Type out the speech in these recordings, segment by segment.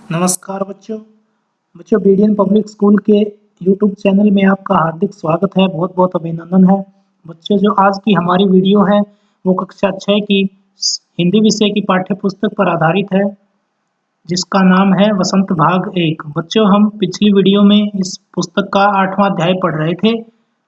नमस्कार बच्चों। बच्चों बीडीएन पब्लिक स्कूल के यूट्यूब चैनल में आपका हार्दिक स्वागत है। बहुत बहुत अभिनंदन है। बच्चों जो आज की हमारी वीडियो है वो कक्षा 6 की हिंदी विषय की पाठ्य पुस्तक पर आधारित है, जिसका नाम है वसंत भाग 1। बच्चों हम पिछली वीडियो में इस पुस्तक का 8वां अध्याय पढ़ रहे थे,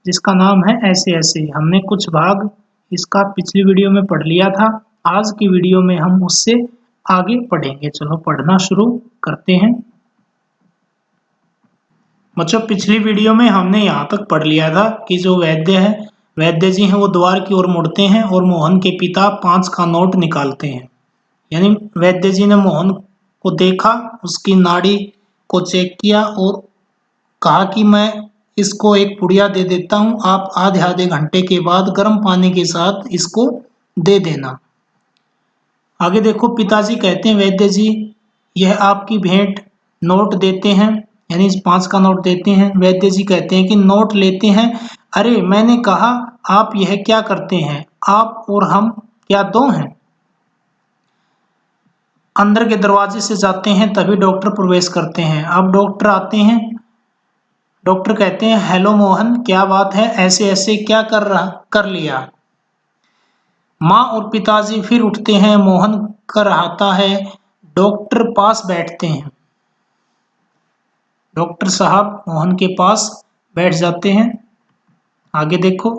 जिसका नाम है ऐसे ऐसे। हमने कुछ भाग इसका पिछली वीडियो में पढ़ लिया था। आज की वीडियो में हम उससे आगे पढ़ेंगे। चलो पढ़ना शुरू करते हैं। बच्चों पिछली वीडियो में हमने यहाँ तक पढ़ लिया था कि जो वैद्य जी हैं वो द्वार की ओर मुड़ते हैं और मोहन के पिता 5 का नोट निकालते हैं। यानी वैद्य जी ने मोहन को देखा, उसकी नाड़ी को चेक किया और कहा कि मैं इसको एक पुड़िया दे देता हूँ, आप आधे आधे घंटे के बाद गर्म पानी के साथ इसको दे देना। आगे देखो, पिताजी कहते हैं वैद्य जी यह आपकी भेंट। नोट देते हैं, यानी 5 का नोट देते हैं। वैद्य जी कहते हैं कि नोट लेते हैं। अरे मैंने कहा आप यह क्या करते हैं, आप और हम क्या दो हैं। अंदर के दरवाजे से जाते हैं, तभी डॉक्टर प्रवेश करते हैं। अब डॉक्टर आते हैं। डॉक्टर कहते हैं हेलो मोहन, क्या बात है, ऐसे ऐसे क्या कर लिया। माँ और पिताजी फिर उठते हैं। मोहन कराहता है। डॉक्टर पास बैठते हैं। डॉक्टर साहब मोहन के पास बैठ जाते हैं। आगे देखो,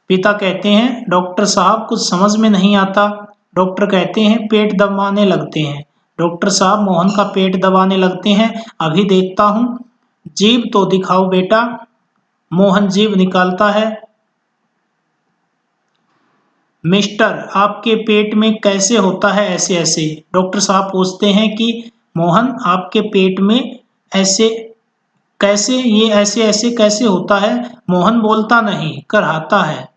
पिता कहते हैं डॉक्टर साहब कुछ समझ में नहीं आता। डॉक्टर कहते हैं पेट दबाने लगते हैं। डॉक्टर साहब मोहन का पेट दबाने लगते हैं। अभी देखता हूँ, जीभ तो दिखाओ बेटा। मोहन जीभ निकालता है। मिस्टर आपके पेट में कैसे होता है ऐसे ऐसे। डॉक्टर साहब पूछते हैं कि मोहन आपके पेट में ऐसे कैसे, ये ऐसे ऐसे कैसे होता है। मोहन बोलता नहीं, कराहता है।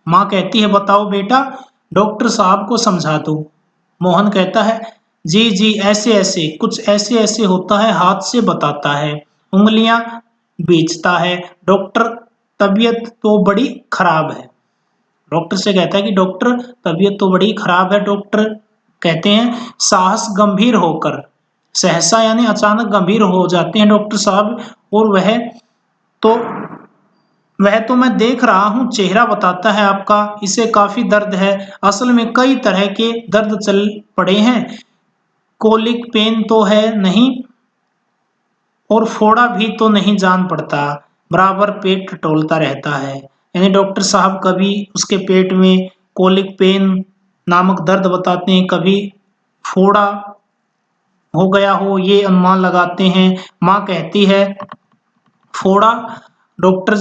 माँ कहती है बताओ बेटा, डॉक्टर साहब को समझा दो। मोहन कहता है जी जी ऐसे ऐसे, कुछ ऐसे ऐसे होता है। हाथ से बताता है, उंगलियां बीचता है। डॉक्टर तबीयत तो बड़ी खराब है। डॉक्टर से कहता है कि डॉक्टर तबीयत तो बड़ी खराब है। डॉक्टर कहते हैं साहस गंभीर होकर, सहसा यानी अचानक गंभीर हो जाते हैं डॉक्टर साहब। और तो वह तो मैं देख रहा हूँ, चेहरा बताता है आपका, इसे काफी दर्द है। असल में कई तरह के दर्द चल पड़े हैं। कोलिक पेन तो है नहीं, और फोड़ा भी तो नहीं जान पड़ता, बराबर पेट टटोलता रहता है। यानी डॉक्टर साहब कभी उसके पेट में कोलिक पेन नामक दर्द बताते हैं, कभी फोड़ा हो गया हो, ये अनुमान लगाते हैं। माँ कहती है फोड़ा। डॉक्टर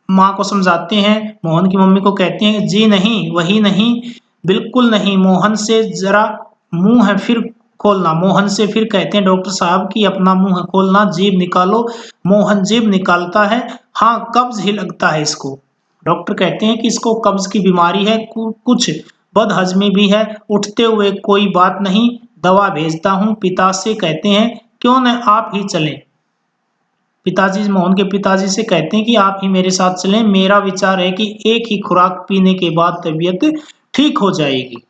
माँ को समझाते हैं। मोहन की मम्मी को कहते हैं जी नहीं, वही नहीं, बिल्कुल नहीं। मोहन से जरा मुंह है फिर खोलना। मोहन से फिर कहते हैं डॉक्टर साहब की अपना मुंह है खोलना, जीभ निकालो। मोहन जीभ निकालता है। हाँ कब्ज ही लगता है इसको। डॉक्टर कहते हैं कि इसको कब्ज की बीमारी है, कुछ बदहजमी भी है। उठते हुए कोई बात नहीं, दवा भेजता हूँ। पिता से कहते हैं क्यों न आप ही चलें। पिताजी मोहन के पिताजी से कहते हैं कि आप ही मेरे साथ चलें। मेरा विचार है कि एक ही खुराक पीने के बाद तबीयत ठीक हो जाएगी।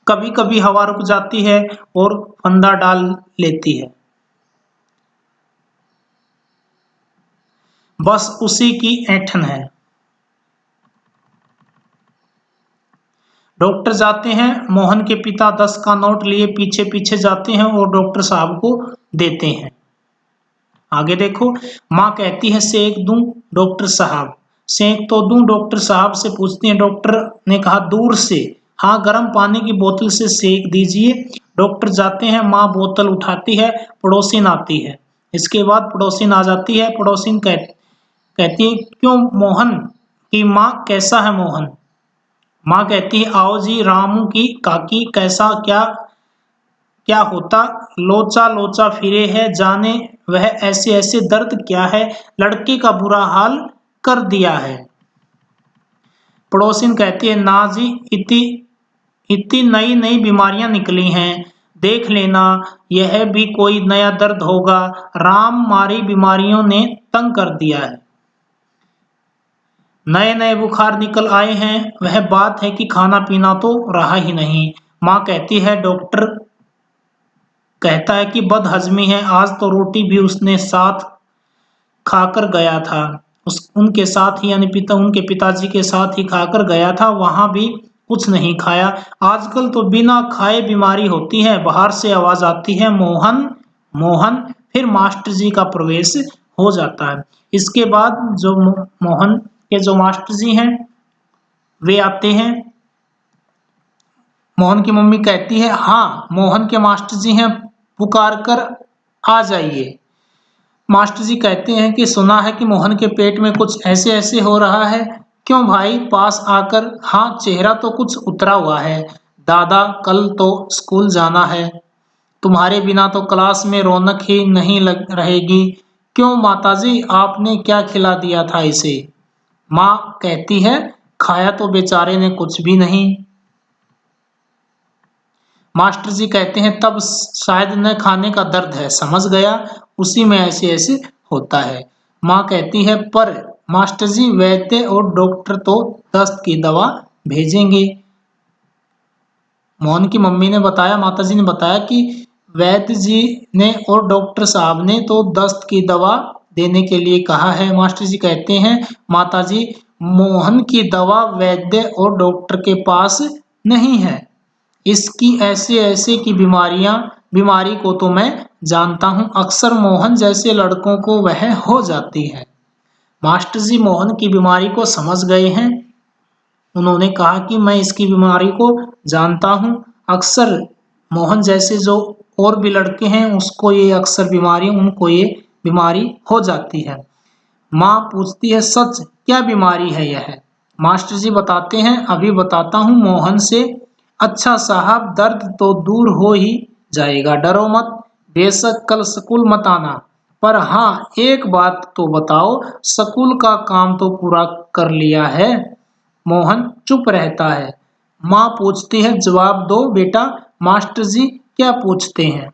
कभी कभी हवा रुक जाती है और फंदा डाल लेती है, बस उसी की ऐंठन है। डॉक्टर जाते हैं। मोहन के पिता 10 का नोट लिए पीछे पीछे जाते हैं और डॉक्टर साहब को देते हैं। आगे देखो, माँ कहती है सेक दूं डॉक्टर साहब। सेक तो दूं, डॉक्टर साहब से पूछती हैं। डॉक्टर ने कहा दूर से। हाँ गर्म पानी की बोतल से सेक दीजिए। डॉक्टर जाते हैं। माँ बोतल उठाती है। पड़ोसिन आती है। इसके बाद पड़ोसिन आ जाती है। पड़ोसिन कहती है क्यों मोहन की माँ, कैसा है मोहन। माँ कहती है आओ जी, रामू की काकी कैसा, क्या क्या होता, लोचा लोचा फिरे है, जाने वह ऐसे ऐसे दर्द क्या है, लड़के का बुरा हाल कर दिया है। पड़ोसिन कहती है ना जी, इतनी इतनी नई नई बीमारियां निकली हैं, देख लेना यह भी कोई नया दर्द होगा। राम मारी बीमारियों ने तंग कर दिया है। नए नए बुखार निकल आए हैं, वह बात है कि खाना पीना तो रहा ही नहीं। माँ कहती है डॉक्टर कहता है कि बदहजमी है, आज तो रोटी भी उसने साथ खाकर गया था। उस उनके साथ ही यानी उनके पिताजी के साथ ही खाकर गया था, वहां भी कुछ नहीं खाया। आजकल तो बिना खाए बीमारी होती है। बाहर से आवाज आती है, मोहन मोहन। फिर मास्टर जी का प्रवेश हो जाता है। इसके बाद जो मोहन के जो मास्टर जी हैं वे आते हैं। मोहन की मम्मी कहती है, हाँ मोहन के मास्टर जी हैं, पुकार कर आ जाइए। मास्टर जी कहते हैं कि सुना है कि मोहन के पेट में कुछ ऐसे ऐसे हो रहा है। क्यों भाई? पास आकर, हाँ चेहरा तो कुछ उतरा हुआ है। दादा कल तो स्कूल जाना है, तुम्हारे बिना तो क्लास में रौनक ही नहीं लग रहेगी। क्यों माताजी, आपने क्या खिला दिया था इसे? माँ कहती है, खाया तो बेचारे ने कुछ भी नहीं। मास्टर जी कहते हैं, तब शायद न खाने का दर्द है, समझ गया, उसी में ऐसे ऐसे होता है। माँ कहती है, पर मास्टर जी वैद्य और डॉक्टर तो दस्त की दवा भेजेंगे। मोहन की मम्मी ने बताया, माताजी ने बताया कि वैद्य जी ने और डॉक्टर साहब ने तो दस्त की दवा देने के लिए कहा है। मास्टर जी कहते हैं, माताजी मोहन की दवा वैद्य और डॉक्टर के पास नहीं है। इसकी ऐसे ऐसे की बीमारी को तो मैं जानता हूँ, अक्सर मोहन जैसे लड़कों को वह हो जाती है। मास्टर जी मोहन की बीमारी को समझ गए हैं। उन्होंने कहा कि मैं इसकी बीमारी को जानता हूँ, अक्सर मोहन जैसे जो और भी लड़के हैं उसको ये अक्सर बीमारी उनको ये बीमारी हो जाती है। माँ पूछती है, सच क्या बीमारी है यह? मास्टर जी बताते हैं, अभी बताता हूँ मोहन से। अच्छा साहब, दर्द तो दूर हो ही जाएगा, डरो मत। बेशक कल स्कूल मत आना, पर हाँ एक बात तो बताओ, स्कूल का काम तो पूरा कर लिया है? मोहन चुप रहता है। माँ पूछती है, जवाब दो बेटा। मास्टर जी क्या पूछते हैं?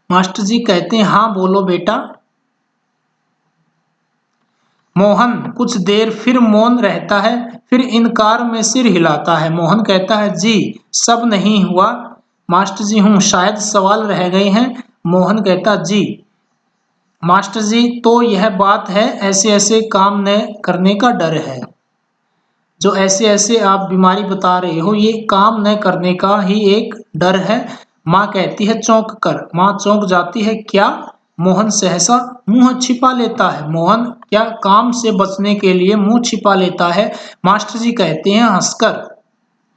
मास्टर जी कहते हैं, हाँ बोलो बेटा। मोहन कुछ देर फिर मौन रहता है, फिर इनकार में सिर हिलाता है। मोहन कहता है, जी सब नहीं हुआ। मास्टर जी, हूँ शायद सवाल रह गए हैं। मोहन कहता, जी मास्टर जी, तो यह बात है, ऐसे ऐसे काम न करने का डर है। जो ऐसे ऐसे आप बीमारी बता रहे हो, ये काम न करने का ही एक डर है। माँ कहती है, चौंक कर। माँ चौंक जाती है, क्या? मोहन सहसा मुंह छिपा लेता है। मोहन क्या काम से बचने के लिए मुंह छिपा लेता है? मास्टर जी कहते हैं हंसकर।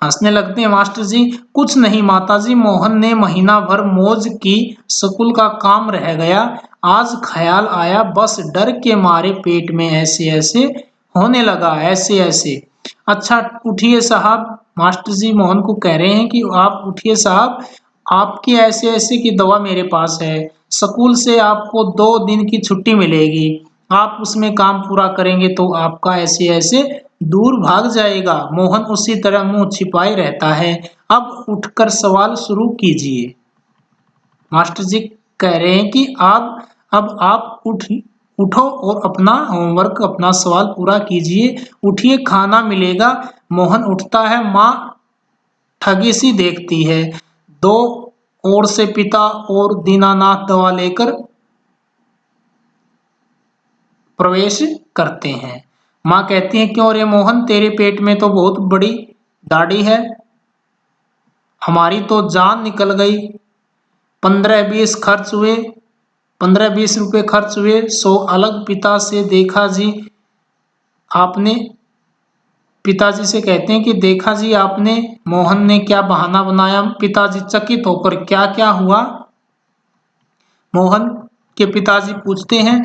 हंसने लगते हैं मास्टर जी। कुछ नहीं माताजी, मोहन ने महीना भर मौज की, स्कूल का काम रह गया, आज ख्याल आया, बस डर के मारे पेट में ऐसे ऐसे होने लगा, ऐसे ऐसे। अच्छा उठिए साहब। मास्टर जी मोहन को कह रहे हैं कि आप उठिए साहब, आपकी ऐसे ऐसे की दवा मेरे पास है। स्कूल से आपको 2 दिन की छुट्टी मिलेगी, आप उसमें काम पूरा करेंगे तो आपका ऐसे ऐसे दूर भाग जाएगा। मोहन उसी तरह मुंह छिपाए रहता है। अब उठकर सवाल शुरू कीजिए। मास्टर जी कह रहे हैं कि आप अब आप उठो और अपना होमवर्क, अपना सवाल पूरा कीजिए। उठिए, खाना मिलेगा। मोहन उठता है। माँ ठगी सी देखती है। दो ओर से पिता और दीनानाथ दवा लेकर प्रवेश करते हैं। माँ कहती है, क्यों रे मोहन, तेरे पेट में तो बहुत बड़ी दाढ़ी है, हमारी तो जान निकल गई। 15-20 खर्च हुए, 15-20 रुपए खर्च हुए, 100 अलग। पिता से देखा जी आपने, पिताजी से कहते हैं कि देखा जी आपने मोहन ने क्या बहाना बनाया। पिताजी चकित होकर, क्या क्या हुआ? मोहन के पिताजी पूछते हैं।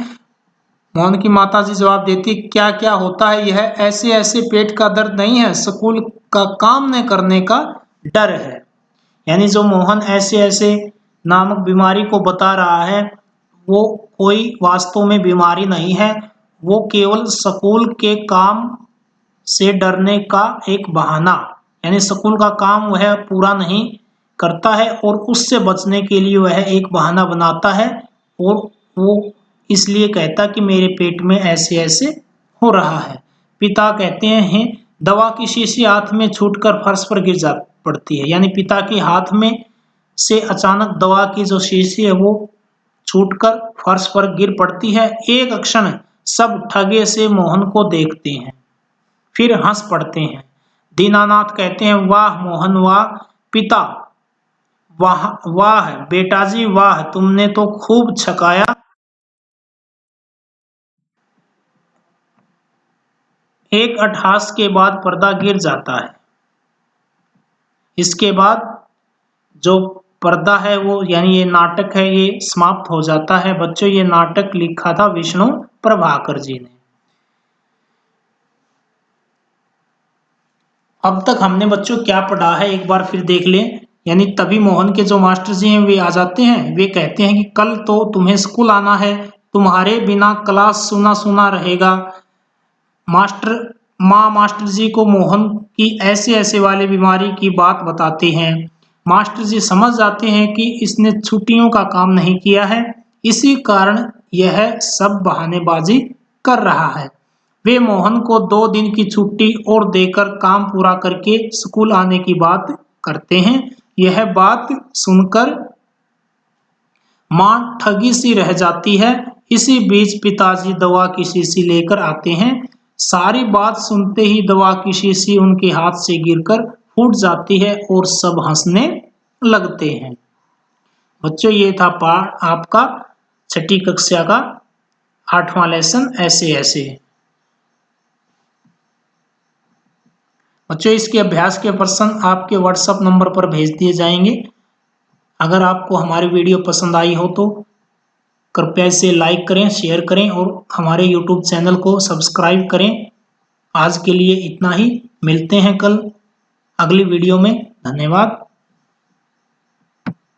मोहन की माताजी जवाब देती, क्या क्या होता है, यह ऐसे ऐसे पेट का दर्द नहीं है, स्कूल का काम न करने का डर है। यानी जो मोहन ऐसे ऐसे नामक बीमारी को बता रहा है, वो कोई वास्तव में बीमारी नहीं है, वो केवल स्कूल के काम से डरने का एक बहाना, यानी स्कूल का काम वह पूरा नहीं करता है और उससे बचने के लिए वह एक बहाना बनाता है, और वो इसलिए कहता कि मेरे पेट में ऐसे ऐसे हो रहा है। पिता कहते हैं दवा की शीशी हाथ में छूटकर फर्श पर गिर जा पड़ती है, यानी पिता के हाथ में से अचानक दवा की जो शीशी है वो छूटकर फर्श पर गिर पड़ती है। एक क्षण सब ठगे से मोहन को देखते हैं, फिर हंस पड़ते हैं। दीनानाथ कहते हैं वाह मोहन वाह। पिता वाह वाह बेटाजी वाह, तुमने तो खूब छकाया। एक अट्ठास के बाद पर्दा गिर जाता है। इसके बाद जो पर्दा है वो यानी ये नाटक है ये समाप्त हो जाता है। बच्चों ये नाटक लिखा था विष्णु प्रभाकर जी ने। अब तक हमने बच्चों क्या पढ़ा है एक बार फिर देख लें। यानी तभी मोहन के जो मास्टर जी हैं वे आ जाते हैं। वे कहते हैं कि कल तो तुम्हें स्कूल आना है, तुम्हारे बिना क्लास सुना सुना रहेगा। मास्टर जी को मोहन की ऐसे ऐसे वाली बीमारी की बात बताते हैं। मास्टर जी समझ जाते हैं कि इसने छुट्टियों का काम नहीं किया है, इसी कारण यह सब बहानेबाजी कर रहा है। वे मोहन को 2 दिन की छुट्टी और देकर काम पूरा करके स्कूल आने की बात करते हैं। यह बात सुनकर मां ठगी सी रह जाती है। इसी बीच पिताजी दवा की शीशी लेकर आते हैं। सारी बात सुनते ही दवा की शीशी उनके हाथ से गिरकर फूट जाती है और सब हंसने लगते हैं। बच्चों ये था पाठ आपका 6ठी कक्षा का 8वां लेसन ऐसे ऐसे। बच्चों इसके अभ्यास के प्रश्न आपके व्हाट्सएप नंबर पर भेज दिए जाएंगे। अगर आपको हमारी वीडियो पसंद आई हो तो कृपया इसे लाइक करें, शेयर करें और हमारे यूट्यूब चैनल को सब्सक्राइब करें। आज के लिए इतना ही, मिलते हैं कल अगली वीडियो में। धन्यवाद।